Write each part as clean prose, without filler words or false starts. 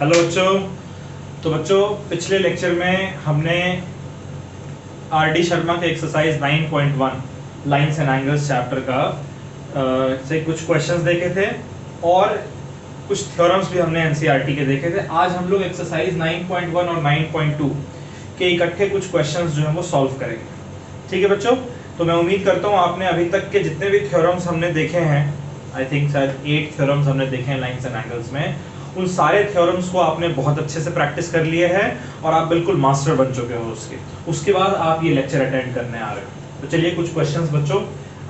Hello बच्चों। तो बच्चों, पिछले लेक्चर में हमने आर डी शर्मा के exercise 9.1 lines and angles chapter का से कुछ क्वेश्चंस देखे थे और कुछ थ्योरम्स भी हमने एनसीईआरटी के देखे थे। आज हम लोग एक्सरसाइज 9.1 और 9.2 के इकट्ठे कुछ क्वेश्चंस जो है वो सॉल्व करेंगे। ठीक है बच्चों, तो मैं उम्मीद करता हूँ आपने अभी तक के जितने भी थ्योरम्स हमने देखे हैं, आई थिंक शायद 8 थ्योरम्स हमने देखे हैं लाइंस एंड एंगल्स में, उन सारे थ्योरम्स को आपने बहुत अच्छे से प्रैक्टिस कर लिए हैं और आप बिल्कुल मास्टर बन चुके हो उसके बाद आप ये लेक्चर अटेंड करने आ रहे हो। तो चलिए कुछ क्वेश्चंस बच्चों,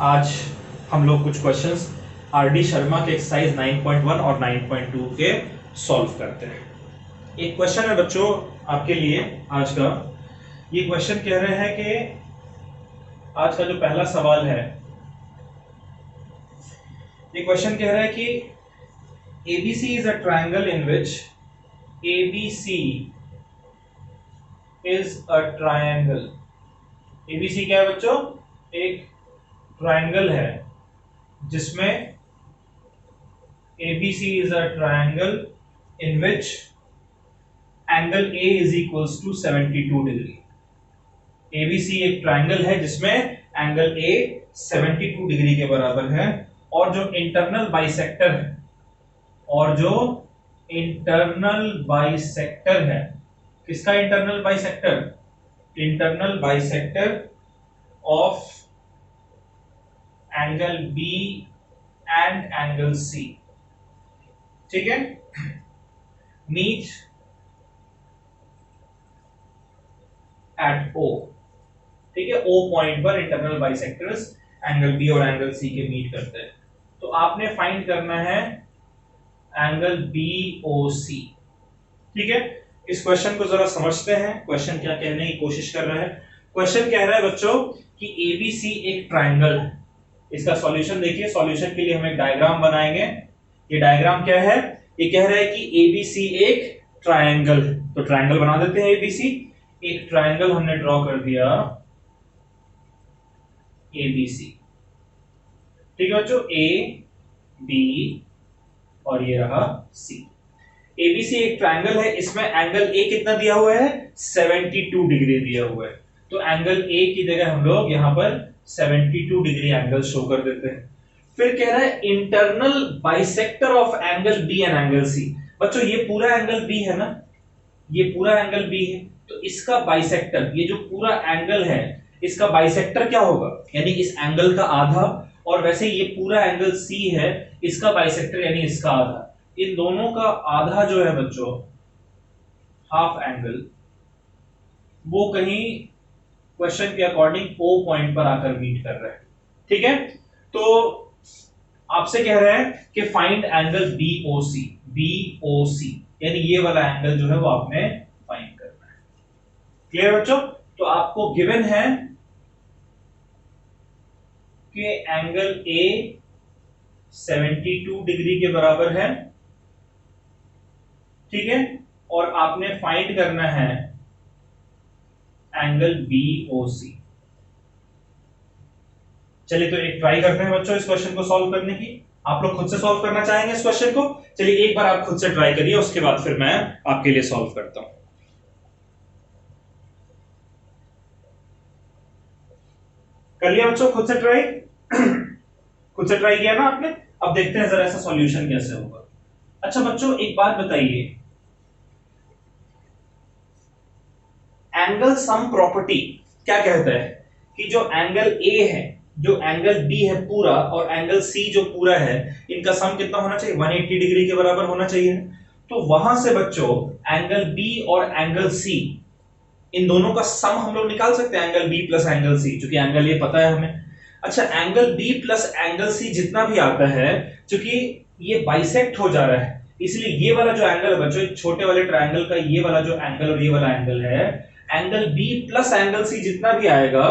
आज हम लोग कुछ क्वेश्चंस आर डी शर्मा के एक्सरसाइज 9.1 और 9.2 के सॉल्व करते हैं। एक क्वेश्चन है बच्चों आपके लिए आज का। ये क्वेश्चन कह रहे हैं कि आज का जो पहला सवाल है, ये क्वेश्चन कह रहा है कि ABC is a triangle in which ABC is a triangle। ABC क्या है बच्चों? एक ट्रायंगल है जिसमें ABC is a triangle in which angle A is equals to 72 degree. ABC एक ट्रायंगल है जिसमें एंगल A 72 डिग्री के बराबर है और जो इंटरनल बाइसेक्टर है, किसका internal bisector? Internal bisector of angle B and angle C, ठीक है, मीट एट O। ठीक है, O पॉइंट पर इंटरनल बाइसेक्टर्स एंगल B और एंगल C के मीट करते हैं। तो आपने फाइंड करना है एंगल BOC। ठीक है, इस क्वेश्चन को जरा समझते हैं। क्वेश्चन क्या कहने की कोशिश कर रहा है? क्वेश्चन कह रहा है बच्चों कि ABC एक ट्रायंगल है। इसका सॉल्यूशन देखिए। सॉल्यूशन के लिए हम एक डायग्राम बनाएंगे। ये डायग्राम क्या है? ये कह रहा है कि ABC एक ट्रायंगल है, तो ट्रायंगल बना देते हैं। ABC एक ट्रायंगल हमने ड्रॉ कर दिया ABC। ठीक है बच्चों, A B और ये रहा C। ABC एक ट्रायंगल है, इसमें एंगल A कितना दिया हुआ है? 72 डिग्री दिया हुआ है। तो एंगल A की जगह हम लोग यहां पर 72 डिग्री एंगल शो कर देते हैं। फिर कह रहा है internal bisector of angle B and angle C। बच्चों ये पूरा एंगल B है ना, ये पूरा एंगल B है, तो इसका बाइसेक्टर, ये जो पूरा एंगल है इसका बाइसेक्टर क्या होगा? यानी इस एंगल का आधा, और वैसे ये पूरा एंगल C है, इसका बाइसेक्टर यानी इसका आधा। इन दोनों का आधा जो है बच्चों, हाफ एंगल, वो कहीं क्वेश्चन के अकॉर्डिंग O पॉइंट पर आकर मीट कर रहा है। ठीक है, तो आपसे कह रहे हैं कि फाइंड एंगल BOC यानी ये वाला एंगल जो है वो आपने फाइंड करना है। क्लियर बच्चों? तो आपको गिवन है कि एंगल A 72 डिग्री के बराबर है, ठीक है, और आपने फाइंड करना है एंगल BOC। चलिए तो एक ट्राई करते हैं बच्चों इस क्वेश्चन को सॉल्व करने की। आप लोग खुद से सॉल्व करना चाहेंगे इस क्वेश्चन को? चलिए एक बार आप खुद से ट्राई करिए, उसके बाद फिर मैं आपके लिए सॉल्व करता हूं। कर लिया बच्चों खुद से ट्राई? खुद से ट्राई किया ना आपने? अब देखते हैं जरा इसका सॉल्यूशन कैसे होगा। अच्छा बच्चों एक बात बताइए, एंगल सम प्रॉपर्टी क्या कहता है कि जो एंगल A है, जो एंगल B है पूरा, और एंगल C जो पूरा है, इनका सम कितना होना चाहिए? 180 डिग्री के बराबर होना चाहिए। तो वहां से बच्चों एंगल B और एंगल C, इन दोनों का सम हम लोग निकाल सकते हैं, angle B plus angle C, क्योंकि एंगल ये पता है हमें। अच्छा, angle B plus angle C जितना भी आता है, क्योंकि ये बाइसेक्ट हो जा रहा है, इसलिए ये वाला जो एंगल है बच्चों, छोटे वाले ट्रायंगल का ये वाला जो एंगल और ये वाला एंगल है, angle B plus angle C जितना भी आएगा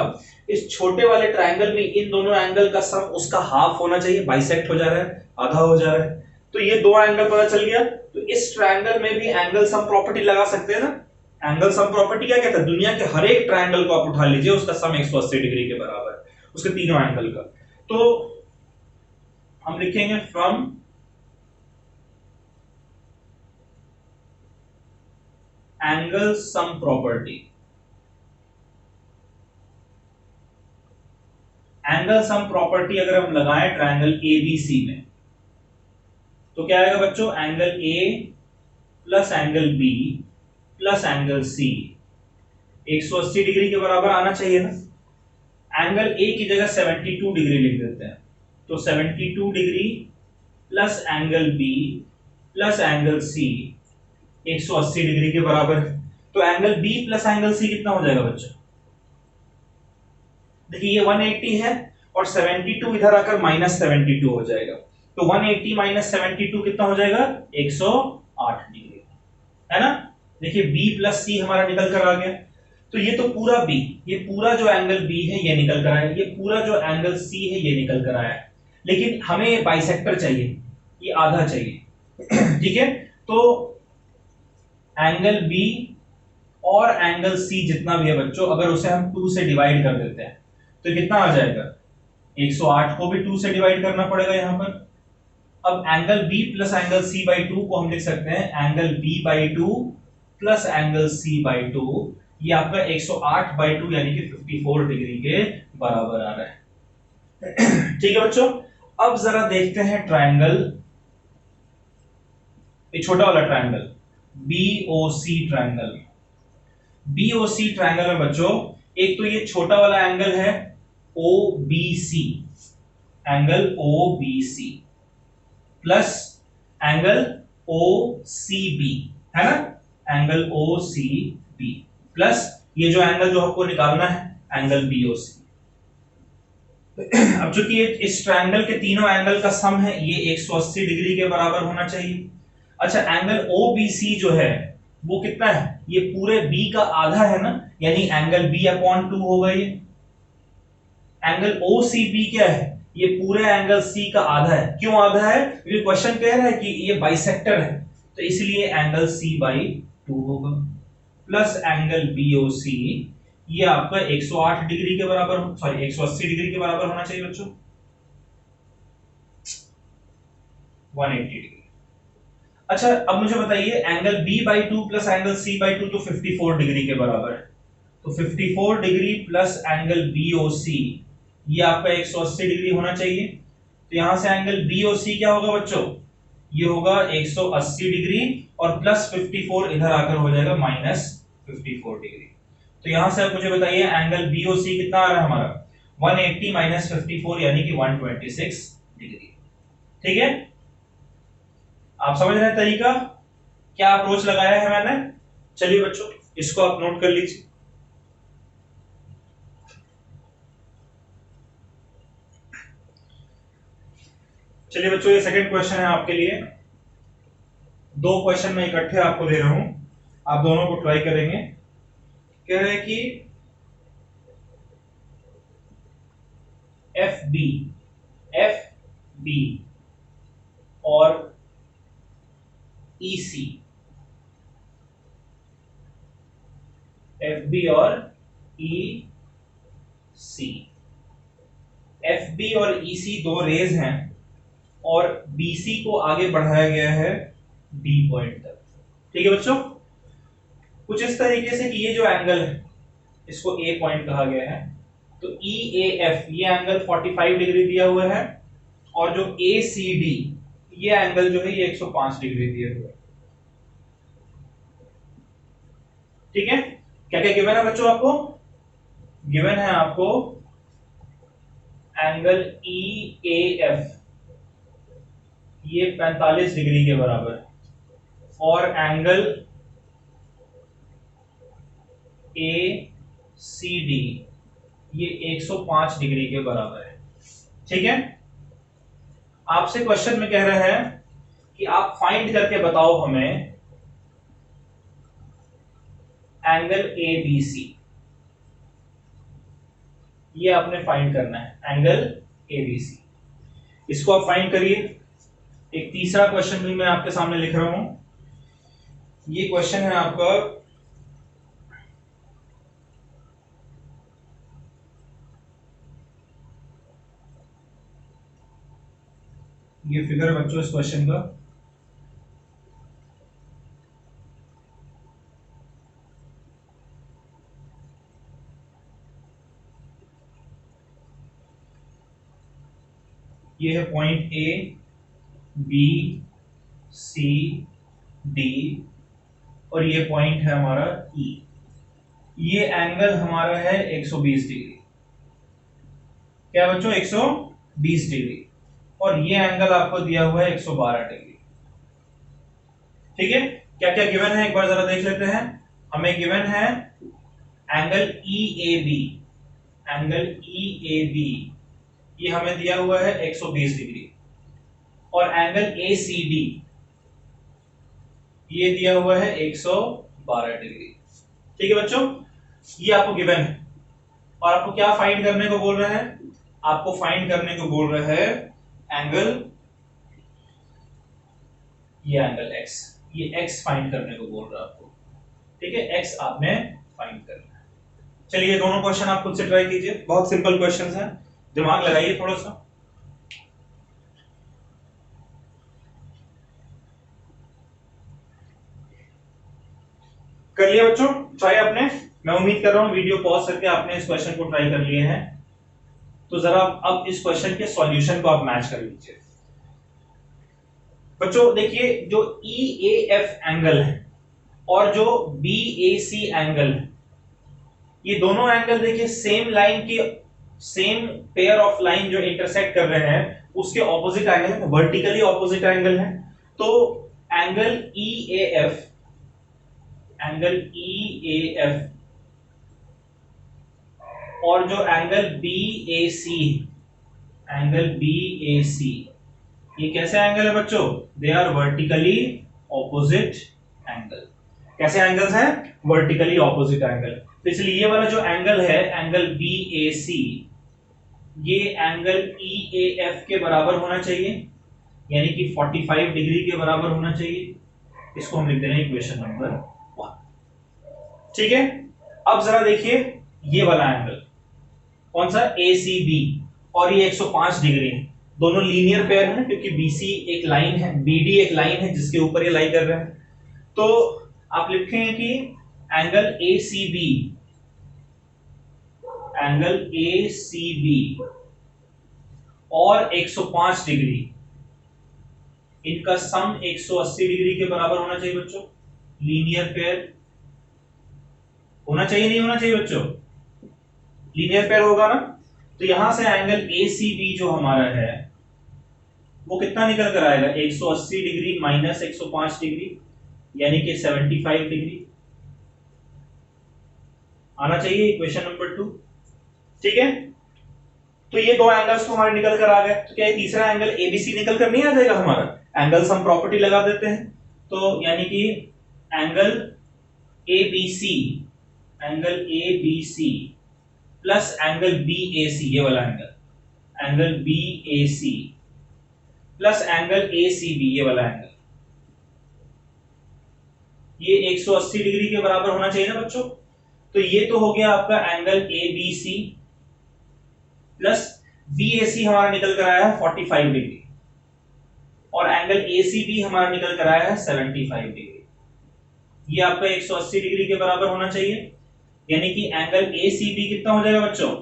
इस छोटे वाले ट्रायंगल में, इन दोनों एंगल का सम उसका हाफ होना चाहिए। बाइसेक्ट हो जा रहा है, आधा हो जा रहा है, तो ये दो एंगल पता चल गया। तो इस ट्रायंगल में भी एंगल सम प्रॉपर्टी लगा सकते हैं ना। एंगल सम प्रॉपर्टी क्या कहता है? दुनिया के हर एक ट्रायंगल को आप उठा लीजिए, उसका सम 180 डिग्री के बराबर है, उसके तीनों एंगल का। तो हम लिखेंगे from angle sum property, angle sum property अगर हम लगाएं ट्रायंगल एबीसी में तो क्या आएगा बच्चों, angle A plus angle B plus angle C 180 degree के बराबर आना चाहिए ना। एंगल ए की जगह 72 डिग्री लिख देते हैं, तो 72 degree plus angle B plus angle C 180 degree के बराबर है। तो angle B plus angle C कितना हो जाएगा बच्चों, देखिए ये 180 है और 72 इधर आकर -72 हो जाएगा, तो 180 माइनस 72 कितना हो जाएगा, 108 डिग्री, है ना। देखिए b प्लस सी हमारा निकल कर आ गया, तो ये तो पूरा b, ये पूरा जो एंगल b है ये निकल कर आया, ये पूरा जो एंगल c है ये निकल कर आया, लेकिन हमें बाइसेक्टर चाहिए, ये आधा चाहिए ठीक है। तो एंगल b और एंगल c जितना भी है बच्चों, अगर उसे हम 2 से डिवाइड कर देते हैं तो कितना आ जाएगा, 108 को भी 2 से डिवाइड करना पड़ेगा यहां पर। अब angle b plus angle c by 2 को हम लिख सकते हैं angle b by 2 plus angle c by 2, ये आपका 108 बाई 2 यानी कि 54 डिग्री के बराबर आ रहा है ठीक है बच्चों। अब जरा देखते हैं ट्रायंगल, एक छोटा वाला triangle BOC triangle. BOC triangle में बच्चों एक तो ये छोटा वाला एंगल है OBC, angle OBC plus angle OCB, है ना, एंगल OCB प्लस ये जो एंगल जो आपको निकालना है एंगल BOC। अब चूंकि ये इस ट्रायंगल के तीनों एंगल का सम है, ये 180 डिग्री के बराबर होना चाहिए। अच्छा एंगल OBC जो है वो कितना है, ये पूरे B का आधा है ना, यानी एंगल B/2 होगा ये। एंगल OCB क्या है, ये पूरे एंगल C का आधा है। क्यों आधा है, क्योंकि क्वेश्चन कह रहा है कि ये बाइसेक्टर है, तो इसलिए एंगल C/2 होगा प्लस एंगल BOC, ये आपका 108 डिग्री के बराबर, सॉरी 180 डिग्री के बराबर होना चाहिए बच्चों, 180 डिग्री। अच्छा अब मुझे बताइए angle B/2 plus angle C/2 तो 54 डिग्री के बराबर है, तो 54 डिग्री प्लस एंगल BOC ये आपका 180 डिग्री होना चाहिए। तो यहां से एंगल BOC क्या होगा बच्चों, ये होगा 180 डिग्री और प्लस 54 इधर आकर हो जाएगा -54 डिग्री। तो यहां से आप मुझे बताइए एंगल BOC कितना आ रहा है हमारा, 180 माइनस 54 यानी कि 126 डिग्री। ठीक है, आप समझ रहे हैं तरीका, क्या अप्रोच लगाया है मैंने। चलिए बच्चों इसको आप नोट कर लीजिए। चलिए बच्चों ये सेकंड क्वेश्चन है आपके लिए, दो क्वेश्चन मैं इकट्ठे आपको दे रहा हूं, आप दोनों को ट्राई करेंगे। कह रहे हैं कि एफ बी और EC, FB और EC, FB और EC दो रेज हैं और BC को आगे बढ़ाया गया है D पॉइंट तक। ठीक है बच्चों, कुछ इस तरीके से कि ये जो एंगल है इसको A पॉइंट कहा गया है, तो EAF ये एंगल 45 डिग्री दिया हुआ है और जो ACD ये एंगल जो है ये 105 डिग्री दिया हुआ है। ठीक है, क्या क्या गिवन है बच्चों आपको, गिवन है आपको एंगल EAF ये 45 डिग्री के बराबर है और एंगल ACD ये 105 डिग्री के बराबर है। ठीक है, आपसे क्वेश्चन में कह रहे हैं कि आप फाइंड करके बताओ हमें एंगल ABC, ये आपने फाइंड करना है एंगल ABC, इसको आप फाइंड करिए। एक तीसरा क्वेश्चन भी मैं आपके सामने लिख रहा हूं, ये क्वेश्चन है आपका ये फिगर बच्चों इस क्वेश्चन का ये है point A B C D और ये पॉइंट है हमारा ई। ये एंगल हमारा है 120 डिग्री। क्या बच्चों? 120 डिग्री। और ये एंगल आपको दिया हुआ है 112 डिग्री। ठीक है, क्या क्या गिवन है एक बार जरा देख लेते हैं। हमें गिवन है angle E A B. Angle E A B ये हमें दिया हुआ है 120 डिग्री। और एंगल ए सी डी ये दिया हुआ है 112 डिग्री। ठीक है बच्चों, ये आपको गिवन है। और आपको क्या फाइंड करने को बोल रहा है? आपको फाइंड करने को बोल रहा है एंगल, ये एंगल x, ये x फाइंड करने को बोल रहा है आपको। ठीक है, x आपने फाइंड करना है। चलिए दोनों क्वेश्चन आप खुद से ट्राई कीजिए, बहुत सिंपल क्वेश्चंस हैं, दिमाग लगाइए थोड़ा सा। कर लिया बच्चों ट्राई आपने? मैं उम्मीद कर रहा हूं वीडियो पॉज करके आपने इस क्वेश्चन को ट्राई कर लिए हैं। तो जरा अब इस क्वेश्चन के सॉल्यूशन को आप मैच कर लीजिए। बच्चों देखिए, जो EAF एंगल है और जो BAC एंगल है, ये दोनों एंगल देखिए सेम लाइन की, सेम पेयर ऑफ लाइन जो इंटरसेक्ट कर रहे हैं उसके ऑपोजिट एंगल है, वर्टिकली ऑपोजिट एंगल है। तो एंगल EAF, एंगल EAF और जो एंगल BAC, एंगल BAC, ये कैसे एंगल है बच्चों? They are vertically opposite angle. कैसे एंगल्स हैं? Vertically opposite angle. तो इसलिए ये वाला जो एंगल है एंगल BAC, ये एंगल EAF के बराबर होना चाहिए, यानी कि 45 डिग्री के बराबर होना चाहिए। इसको हम लिख दे रहे हैं इक्वेशन नंबर 1। ठीक है, अब जरा देखिए ये वाला एंगल कौन सा? ACB, और ये 105 डिग्री है। दोनों लीनियर पेयर है क्योंकि BC एक लाइन है, BD एक लाइन है जिसके ऊपर ये लाई कर रहे हैं। तो आप लिखेंगे कि एंगल ACB, एंगल ACB और 105 डिग्री, इनका सम 180 डिग्री के बराबर होना चाहिए बच्चों। लीनियर पेयर होना चाहिए, नहीं होना चाहिए बच्चों? लीनियर पेयर होगा ना। तो यहां से एंगल ACB जो हमारा है वो कितना निकल कर आएगा? 180 डिग्री माइनस 105 डिग्री, यानी कि 75 डिग्री आना चाहिए, इक्वेशन नंबर 2। ठीक है, तो ये दो एंगल्स तो हमारे निकल कर आ गए। तो क्या ये तीसरा एंगल ABC निकल कर नहीं आ जाएगा हमारा? एंगल्स हम प्रॉपर्टी लगा देते हैं, तो यानी कि angle ABC, angle ABC plus angle BAC, ये वाला angle, angle BAC plus angle ACB, ये वाला एंगल, ये 180 डिग्री के बराबर होना चाहिए ना बच्चों। तो ये तो हो गया आपका एंगल ABC प्लस BAC हमारा निकल कर आया है 45 डिग्री और एंगल ACB हमारा निकल कर आया है 75 डिग्री। ये आपका 180 डिग्री के बराबर होना चाहिए, यानी कि एंगल ACB कितना हो जाएगा बच्चों?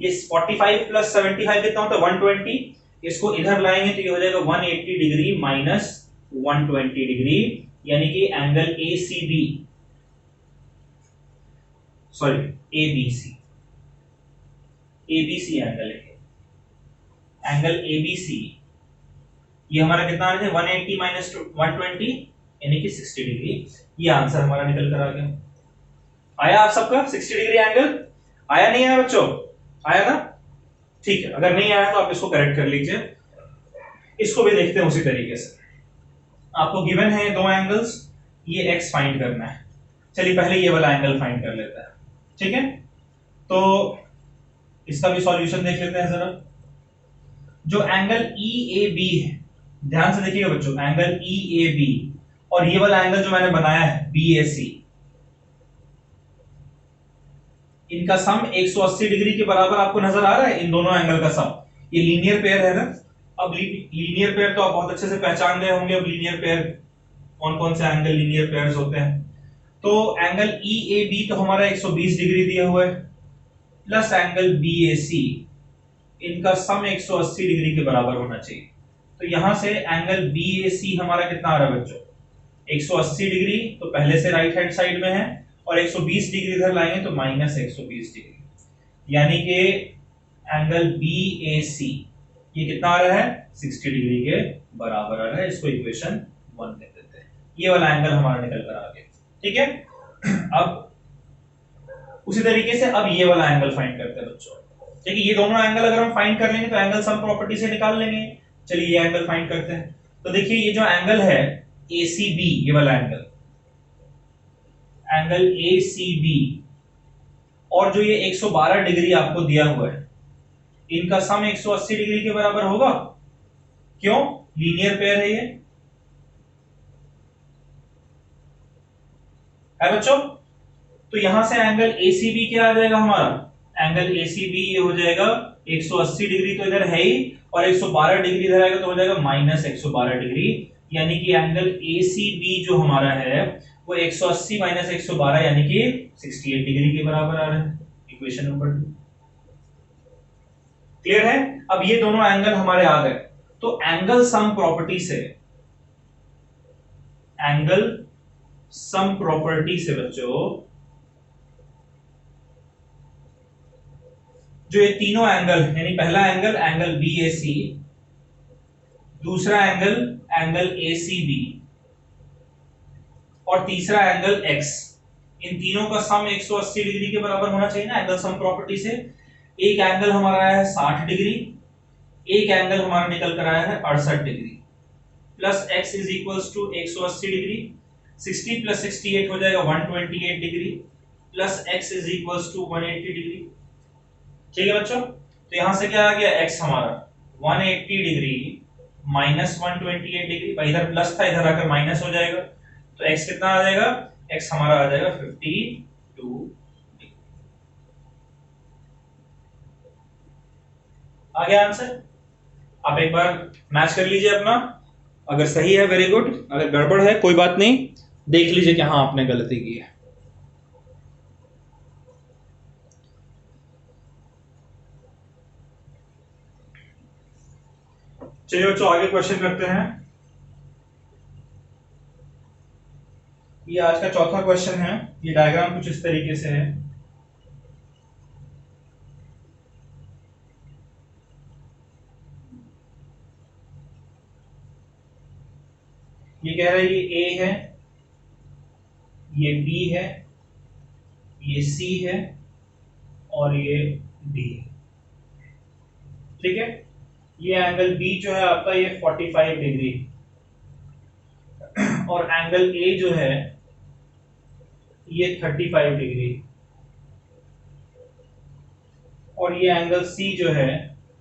ये 45 प्लस 75 कितना होता है? 120। इसको इधर लाएंगे तो ये हो जाएगा 180 डिग्री माइनस 120 डिग्री, यानी कि angle ACB, sorry ABC angle है। एंगल ABC ये हमारा कितना आ गया? 180 माइनस 120 यानी कि 60 डिग्री। ये आंसर हमारा निकल कर आ गया। आया आप सबका 60 डिग्री एंगल? आया नहीं आया बच्चों? आया ना? ठीक है, अगर नहीं आया तो आप इसको करेक्ट कर लीजिए। इसको भी देखते हैं उसी तरीके से। आपको गिवन है दो एंगल्स, ये x फाइंड करना है। चलिए पहले ये वाला एंगल फाइंड कर लेते हैं। ठीक है, तो इसका भी सॉल्यूशन देख लेते हैं जरा। जो एंगल EAB है, ध्यान से देखिएगा बच्चों, एंगल EAB और ये वाला एंगल जो मैंने बनाया है BAC, इनका सम 180 डिग्री के बराबर आपको नजर आ रहा है। इन दोनों एंगल का सम, ये लीनियर पेयर है ना। अब लीनियर पेयर तो आप बहुत अच्छे से पहचान गए होंगे। अब लीनियर पेयर कौन कौन से एंगल लीनियर पेयर्स होते हैं? तो एंगल EAB तो हमारा 120 डिग्री दिया हुआ है प्लस एंगल BAC इनका सम 180 डिग्री के बराबर होना चाहिए। तो यहां से एंगल BAC हमारा कितना आ रहा है बच्चों, 180 डिग्री, तो पहले से राइट हैंड साइड में है, और 120 डिग्री इधर लाएंगे तो माइनस 120 डिग्री, यानी कि एंगल BAC ये कितना आ रहा है, 60 डिग्री के बराबर आ रहा है। इसको इक्वेशन 1 लिख देते हैं। ये वाला एंगल हमारा निकल कर आ गया, ठीक है। अब उसी तरीके से अब ये वाला एंगल फाइंड करते हैं बच्चों, ठीक है। ये दोनों एंगल अगर हम फाइंड कर लेंगे तो एंगल सम प्रॉपर्टी से निकाल लेंगे। चलिए ये एंगल फाइंड करते हैं। तो देखिए ये जो एंगल है ACB, ये वाला एंगल, एंगल ACB और जो ये 112 डिग्री आपको दिया हुआ है, इनका सम 180 डिग्री के बराबर होगा। क्यों, लीनियर पेयर है ये, है बच्चों। तो यहां से एंगल ACB क्या आ जाएगा हमारा, एंगल ACB ये हो जाएगा 180 डिग्री तो इधर है ही, और 112 डिग्री इधर आएगा तो हो जाएगा माइनस 112 डिग्री, यानी कि एंगल ACB जो हमारा है वो 180 माइनस 112 यानी कि 68 डिग्री के बराबर आ रहा है। इक्वेशन नंबर 2 क्लियर है। अब ये दोनों एंगल हमारे आ गए, तो एंगल सम प्रॉपर्टी से, एंगल सम प्रॉपर्टी से बच्चों जो ये तीनों एंगल, यानी पहला एंगल एंगल BAC, दूसरा एंगल एंगल ACB और तीसरा एंगल X, इन तीनों का सम 180 डिग्री के बराबर होना चाहिए ना एंगल सम प्रॉपर्टी से। एक एंगल हमारा आया है 60 डिग्री, एक एंगल हमारा निकल कर आया है 68 degree, plus x is equals to 180 degree, 60 plus 68 हो जाएगा 128 degree, plus x is equals to 180 degree. ठीक है बच्चों, तो यहां से क्या आ गया, x हमारा 180 डिग्री माइनस 128 डिग्री, भाई इधर प्लस था इधर आकर माइनस हो जाएगा, तो x कितना आ जाएगा, x हमारा आ जाएगा 52। आ गया आंसर। आप एक बार मैच कर लीजिए अपना, अगर सही है वेरी गुड, अगर गड़बड़ है कोई बात नहीं, देख लीजिए कि हाँ आपने गलती की है। चलिए बच्चों आगे क्वेश्चन करते हैं। ये आज का चौथा क्वेश्चन है। ये डायग्राम कुछ इस तरीके से है। ये कह रहा है ये A है, ये B है, ये C है और ये D है, ठीक है। ये एंगल B जो है आपका ये 45 डिग्री और एंगल A जो है ये 35 डिग्री और ये एंगल C जो है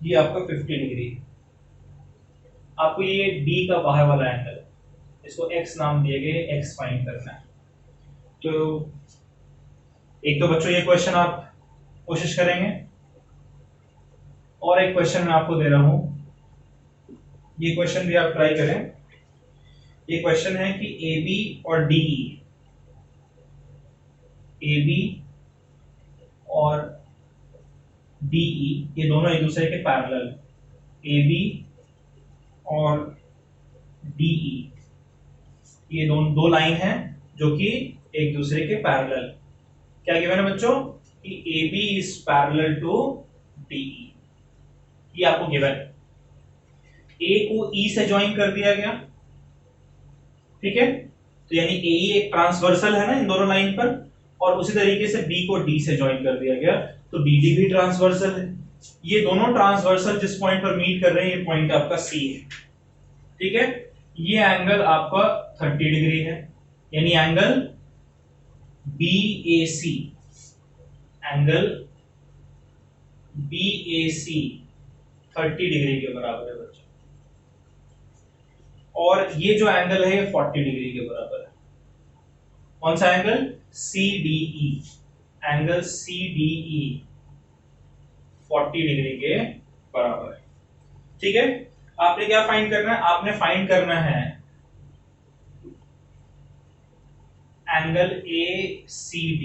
ये आपका 50 डिग्री। आपको ये D का बाहर वाला एंगल, इसको X नाम दिए गए, X फाइंड करना है। तो एक तो बच्चों ये क्वेश्चन आप कोशिश करेंगे, और एक क्वेश्चन मैं आपको दे रहा हूं, ये क्वेश्चन भी आप ट्राई करें। ये क्वेश्चन है कि AB और DE, AB और DE ये दोनों एक दूसरे के पैरेलल, AB और DE ये दो लाइन हैं जो कि एक दूसरे के पैरेलल। क्या गिवन है बच्चों कि AB is parallel to DE, ये आपको गिवन है। A को E से ज्वाइन कर दिया गया, ठीक है, तो यानी AE एक ट्रांसवर्सल है ना इन दोनों लाइन पर, और उसी तरीके से B को D से ज्वाइन कर दिया गया, तो BD भी ट्रांसवर्सल है। ये दोनों ट्रांसवर्सल जिस पॉइंट पर मीट कर रहे हैं ये पॉइंट आपका C है, ठीक है। ये एंगल आपका 30 डिग्री है, यानी angle BAC, angle BAC 30 degree के बराबर है बच्चों, और ये जो एंगल है ये 40 डिग्री के बराबर है। कौन सा angle, CDE, angle CDE 40 degree के बराबर है, ठीक है। आपने क्या फाइंड करना है, आपने फाइंड करना है एंगल ACD,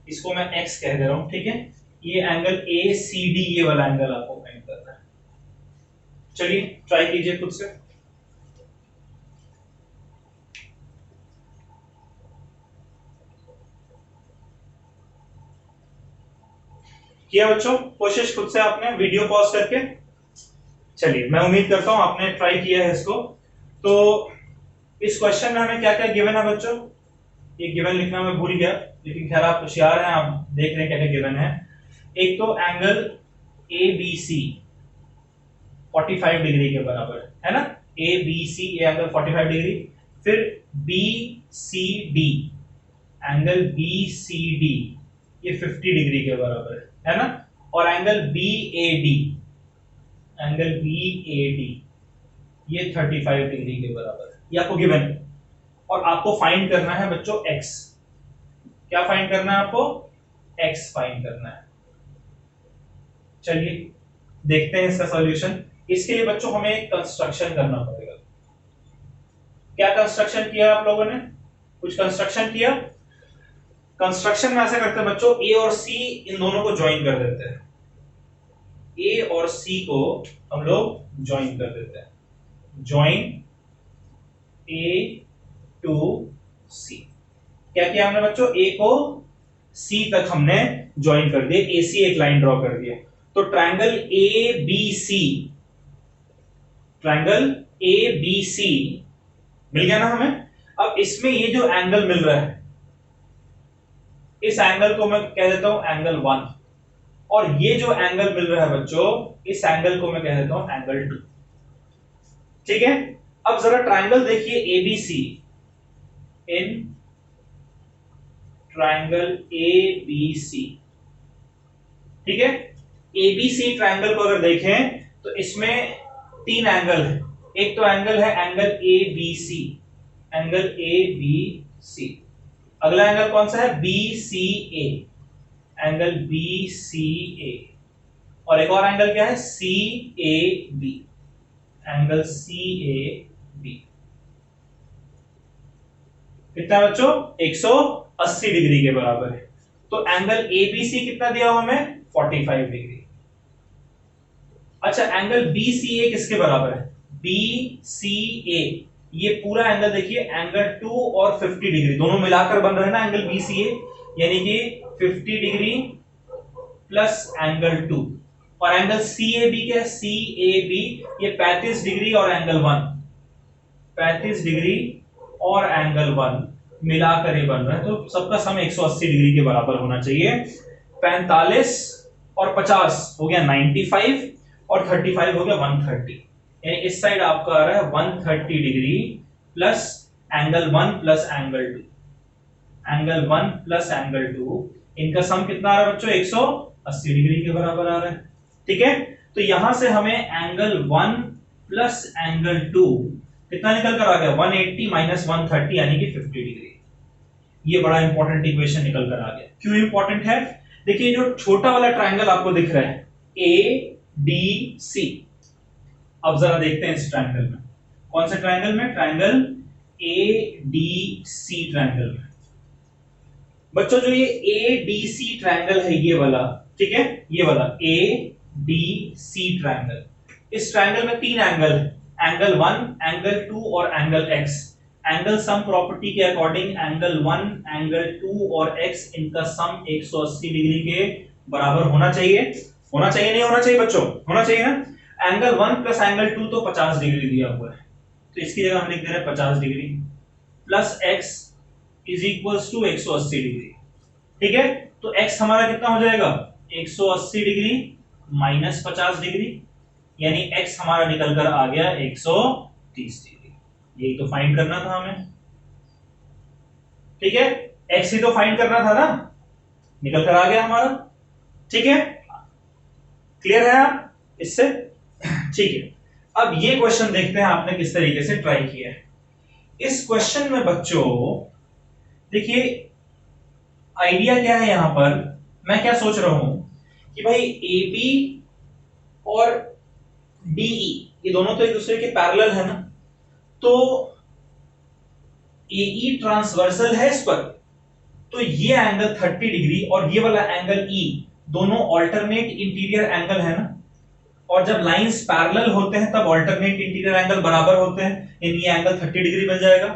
इसको मैं X कह दे रहा हूं, ठीक है। ये एंगल ए सी डी, ये वाला एंगल आपको फाइंड करना है। चलिए ट्राई कीजिए खुद से। किया बच्चों कोशिश खुद से आपने वीडियो पॉज करके? चलिए मैं उम्मीद करता हूं आपने ट्राई किया है इसको। तो इस क्वेश्चन में हमें क्या क्या गिवन है बच्चों? ये गिवन लिखना मैं भूल गया, लेकिन खैर आप होशियार हैं, आप देख रहे हैं क्या क्या गिवन है। एक तो angle A B C 45 degree के बराबर है ना, ए बी सी ये एंगल 45 डिग्री। फिर B C D, angle B C D ये 50 डिग्री के बराबर है ना। और angle B A D, angle B A D ये 35 डिग्री के बराबर है, ये आपको गिवन है। और आपको फाइंड करना है बच्चों x। क्या फाइंड करना है आपको? x फाइंड करना है। चलिए देखते हैं इसका सॉल्यूशन। इसके लिए बच्चों हमें एक कंस्ट्रक्शन करना पड़ेगा। क्या कंस्ट्रक्शन किया आप लोगों ने? कुछ कंस्ट्रक्शन किया? कंस्ट्रक्शन में ऐसा करते हैं बच्चों, ए और सी इन दोनों को ज्वाइन कर देते हैं। ए और सी को हम लोग ज्वाइन कर देते हैं। ज्वाइन ए टू सी। क्या किया हमने बच्चों? ए को सी तक हमने ज्वाइन कर दिया, ए सी एक लाइन ड्रॉ कर दिया। तो triangle A B C, triangle A B C मिल गया ना हमें। अब इसमें ये जो एंगल मिल रहा है, इस एंगल को मैं कह देता हूं एंगल 1, और ये जो एंगल मिल रहा है बच्चों, इस एंगल को मैं कह देता हूं एंगल 2। ठीक है। अब जरा ट्रायंगल देखिए एबीसी, इन ट्रायंगल एबीसी, ठीक है। एबीसी ट्रायंगल को अगर देखें तो इसमें 3 एंगल है। एक तो एंगल है एंगल एबीसी, एंगल एबीसी। अगला एंगल कौन सा है? BCA, angle BCA. और एक और एंगल क्या है? CAB, angle CAB. कितना बच्चों? 180 डिग्री के बराबर है। तो एंगल एबीसी कितना दिया हमें? 45 डिग्री। अच्छा एंगल बीसीए किसके बराबर है? बीसीए ये पूरा एंगल देखिए, एंगल 2 और 50 डिग्री दोनों मिलाकर बन रहा है ना एंगल बीसीए, यानी कि 50 डिग्री प्लस एंगल 2। और एंगल सीएबी क्या है? सीएबी ये 35 डिग्री और एंगल 1, 35 डिग्री और एंगल 1 मिलाकर ये बन रहा है। तो सबका सम 180 डिग्री के बराबर होना चाहिए। 45 और 50 हो गया 95, और 35 हो गया 130। यानी इस साइड आपका आ रहा है 130 degree plus angle 1 plus angle 2, angle 1 plus angle 2, इनका सम कितना आ रहा है बच्चों? 180 डिग्री के बराबर आ रहा है। ठीक है। तो यहां से हमें एंगल 1 प्लस एंगल 2 कितना निकल कर आ गया? 180 माइनस 130 यानी कि 50 डिग्री। ये बड़ा इंपॉर्टेंट इक्वेशन निकल कर आ गया। क्यों इंपॉर्टेंट है? देखिए जो छोटा वाला ट्रायंगल आपको दिख रहा है ए डी सी, अब जरा देखते हैं इस ट्रायंगल में। कौन से ट्रायंगल में? Triangle A D C triangle में। बच्चों जो ये ए डी सी ट्रायंगल है ये वाला, ठीक है, ये वाला ए डी सी ट्रायंगल, इस ट्रायंगल में 3 एंगल है, एंगल 1, एंगल 2 और angle x. Angle sum property के अकॉर्डिंग एंगल 1, एंगल 2 और एक्स इनका सम 180 डिग्री के बराबर होना चाहिए। होना चाहिए नहीं होना चाहिए बच्चों? होना चाहिए ना। एंगल 1 प्लस एंगल 2 तो 50 डिग्री दिया हुआ है, तो इसकी जगह हम लिख दे रहे हैं 50 degree plus x is equals to 180 degree. ठीक है। तो x हमारा कितना हो जाएगा? 180 डिग्री माइनस 50 डिग्री, यानी x हमारा निकल कर आ गया 130 डिग्री। यही तो फाइंड करना था हमें। ठीक है, x ही तो फाइंड करना था ना, निकल कर आ गया हमारा। ठीक है, क्लियर है आप इससे? ठीक है। अब ये क्वेश्चन देखते हैं आपने किस तरीके से ट्राई किया है। इस क्वेश्चन में बच्चों देखिए आइडिया क्या है, यहां पर मैं क्या सोच रहा हूं कि भाई ए बी और डीई ये दोनों तो एक दूसरे के पैरेलल है ना, तो एई ट्रांसवर्सल है इस पर, तो ये एंगल 30 डिग्री और ये वाला एंगल ई दोनों ऑल्टरनेट इंटीरियर एंगल है ना, और जब लाइंस पैरेलल होते हैं तब ऑल्टरनेट इंटीरियर एंगल बराबर होते हैं, यानी ये एंगल 30 डिग्री बन जाएगा।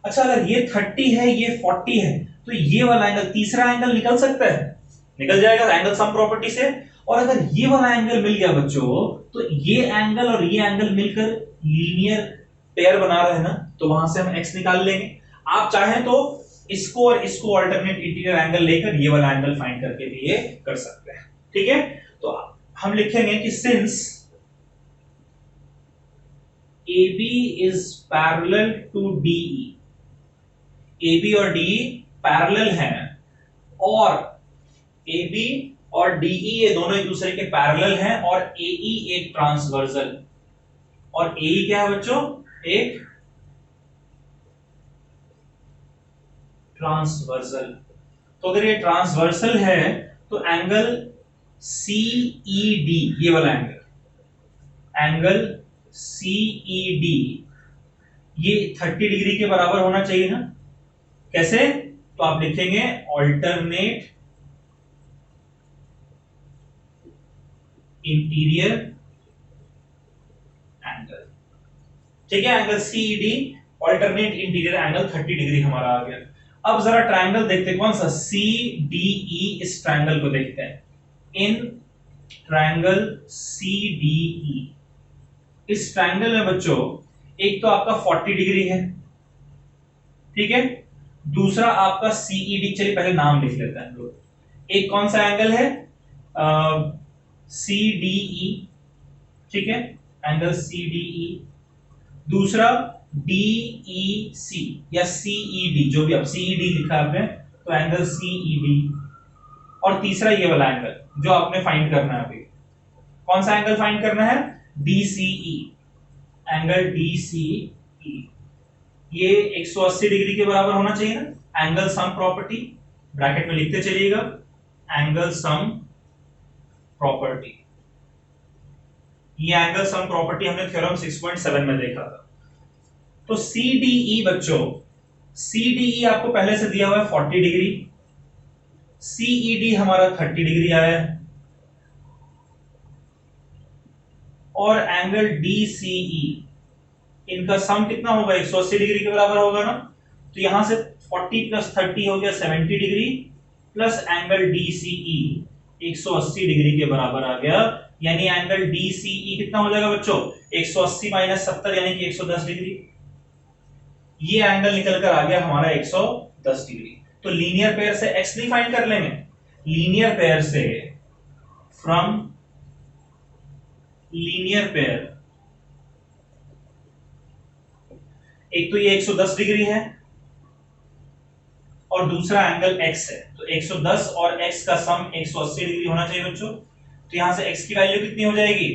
अच्छा, अगर ये 30 है ये 40 है तो ये वाला एंगल, तीसरा एंगल निकल सकता है, निकल जाएगा एंगल सम प्रॉपर्टी से। और अगर ये वाला एंगल मिल गया बच्चों, तो ये एंगल और ये एंगल मिलकर लीनियर पेयर बना रहे हैं ना, तो वहां से हम x निकाल लेंगे। आप चाहें तो इसको और इसको ऑल्टरनेट इंटीरियर एंगल लेकर ये वाला एंगल फाइंड करके भी ये कर सकते हैं। ठीक है, तो हम लिखेंगे कि since AB is parallel to DE, AB और DE पैरेलल हैं, और AB और DE ये दोनों एक दूसरे के पैरेलल हैं, और AE एक ट्रांसवर्सल, और AE क्या है बच्चों, एक ट्रांसवर्सल। तो अगर ये ट्रांसवर्सल है तो एंगल CED, ये वाला एंगल CED ये 30 डिग्री के बराबर होना चाहिए ना। कैसे, तो आप लिखेंगे ऑल्टरनेट इंटीरियर एंगल। ठीक है, angle CED alternate interior angle 30 degree हमारा आ गया। अब जरा ट्रायंगल देखते हैं, कौन सा, CDE। इस ट्रायंगल को देखते हैं, इन ट्रायंगल CDE, इस ट्रायंगल में बच्चों एक तो आपका 40 डिग्री है, ठीक है, दूसरा आपका CED, चलिए पहले नाम लिख लेते हैं लोग। एक कौन सा एंगल है, CDE, ठीक है, एंगल CDE, दूसरा DEC या CED, जो भी आप CED लिखा है आपने, तो एंगल CED, और तीसरा ये वाला एंगल जो आपने फाइंड करना है। अभी कौन सा एंगल फाइंड करना है, DCE, एंगल DCE, ये 180 डिग्री के बराबर होना चाहिए ना। एंगल सम प्रॉपर्टी ब्रैकेट में लिखते चलिएगा, एंगल सम प्रॉपर्टी, ये एंगल सम प्रॉपर्टी हमने थ्योरम 6.7 में देखा था। तो CDE बच्चों, CDE आपको पहले से दिया हुआ है 40 डिग्री, CED हमारा 30 डिग्री आया है, और एंगल DCE इनका सम कितना होगा, 180 डिग्री के बराबर होगा ना। तो यहां से 40 प्लस 30 हो गया 70 degree, plus angle DCE 180 degree के बराबर आ गया, यानी एंगल DCE कितना हो जाएगा बच्चों, 180 माइनस 70 यानी कि 110 डिग्री। ये एंगल निकल कर आ गया हमारा 110 डिग्री। तो लीनियर पेयर से x नहीं फाइंड कर लेंगे, लीनियर पेयर से, फ्रॉम लीनियर पेयर, एक तो ये 110 डिग्री है और दूसरा एंगल x है, तो 110 और x का सम 180 डिग्री होना चाहिए बच्चों। तो यहां से x की वैल्यू कितनी हो जाएगी,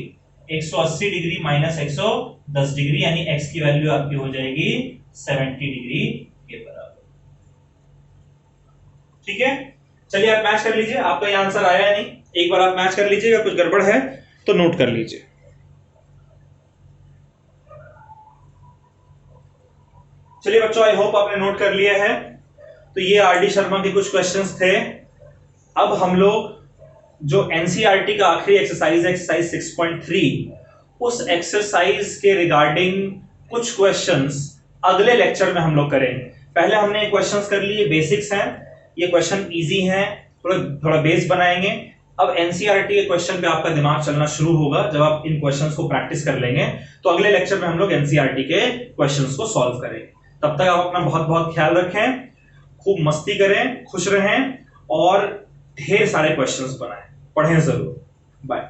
180 डिग्री माइनस 110 डिग्री, यानी x की वैल्यू आपकी हो जाएगी 70 डिग्री के बराबर। ठीक है, चलिए आप मैच कर लीजिए, आपका ये आंसर आया है नहीं, एक बार आप मैच कर लीजिएगा, कुछ गड़बड़ है तो नोट कर लीजिए। चलिए बच्चों, आई होप आपने नोट कर लिया है। तो ये आरडी शर्मा के कुछ क्वेश्चंस थे। अब हम लोग जो एनसीईआरटी का आखिरी एक्सरसाइज है, एक्सरसाइज 6.3, उस एक्सरसाइज के रिगार्डिंग कुछ क्वेश्चंस अगले लेक्चर में हम लोग करेंगे। पहले हमने क्वेश्चंस कर लिए, बेसिक्स हैं, ये क्वेश्चन इजी हैं, थोड़ा बेस बनाएंगे। अब एनसीईआरटी के क्वेश्चन पे आपका दिमाग चलना शुरू होगा जब आप इन क्वेश्चंस को प्रैक्टिस कर लेंगे। तो अगले लेक्चर में हम लोग एनसीईआरटी के क्वेश्चंस को सॉल्व करेंगे। तब तक आप अपना बहुत बहुत ख्याल रखें, खूब मस्ती करें, खुश रहें और ढेर सारे क्वेश्चंस बनाएं, पढ़ें जरूर। बाय।